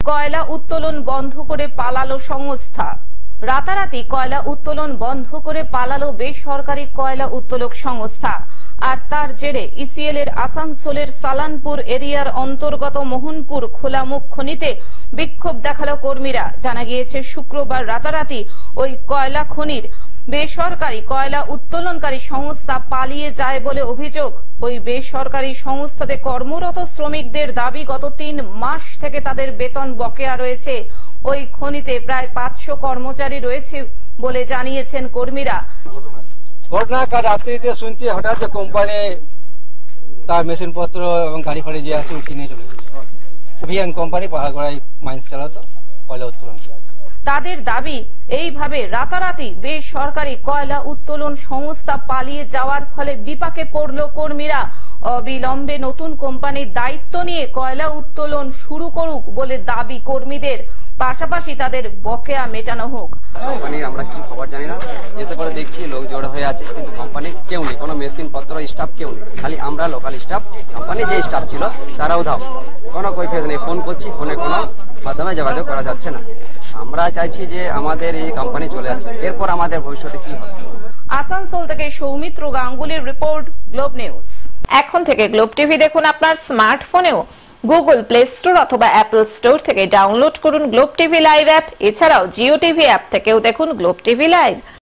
কয়লা উত্তোলন বন্ধ করে পালালো সংস্থা। রাতারাতি কয়লা উত্তোলন বন্ধ করে পালালো বেসরকারি কয়লা উত্তোলক সংস্থা। আর তার জেরে ইসিএল এর আসানসোলের সালানপুর এরিয়ার অন্তর্গত মোহনপুর খোলামুখ খনিতে বিক্ষোভ দেখালো কর্মীরা। জানা গিয়েছে শুক্রবার রাতারাতি ওই কয়লা খনির বেসরকারি কয়লা উত্তোলনকারী সংস্থা পালিয়ে যায় বলে অভিযোগ। ওই বেসরকারি সংস্থাতে কর্মরত শ্রমিকদের দাবি, গত 3 মাস থেকে তাদের বেতন বকেয়া রয়েছে। ওই খনিতে প্রায় 500 কর্মচারী রয়েছে বলে জানিয়েছেন কর্মীরা। ঘটনা কাল রাত্রিতে শুনছি হঠাৎ কোম্পানি তার মেশিনপত্র এবং গাড়ি ফাড়ি যে আছে উঠিয়ে নিয়ে চলে গেছে। ভিএন কোম্পানি পাহাড়গড়ায় মাইন্স চালাতো কয়লা উত্তোলন। তাদের দাবি, এইভাবে রাতারাতি বেসরকারি কয়লা উত্তোলন সংস্থা পালিয়ে যাওয়ার ফলে বিপাকে পড়ল কর্মীরা। অবিলম্বে নতুন কোম্পানির দায়িত্ব নিয়ে কয়লা উত্তোলন শুরু করুক বলে দাবি কর্মীদের। পাশাপাশি তাদের বকেয়া মেটানো হোক। কোম্পানির আমরা কিছু খবর জানি না, এসে পরে দেখছি লোক জড়ো হয়ে আছে, কিন্তু কোম্পানির কেউ নেই, কোনো মেশিন পত্র স্টাফ কেউ নেই, খালি আমরা লোকাল স্টাফ। কোম্পানির যে স্টাফ ছিল তারাও ধাও, কোনো কৈফিয়ত নেই। ফোন করছি, ফোনে কোনো মাধ্যমে যোগাযোগ করা যাচ্ছে না। আমরা চাইছি যে আমাদের এই কোম্পানি চলে যাচ্ছে, এরপর আমাদের ভবিষ্যতে কি হবে। আসানসোল থেকে সৌমিত্র গাঙ্গুলির রিপোর্ট, গ্লোব নিউজ। এখন থেকে গ্লোব টিভি দেখুন আপনার স্মার্টফোনেও। গুগল প্লে স্টোর অথবা অ্যাপল স্টোর থেকে ডাউনলোড করুন গ্লোব টিভি লাইভ অ্যাপ। এছাড়াও জিও টিভি অ্যাপ থেকেও দেখুন গ্লোব টিভি লাইভ।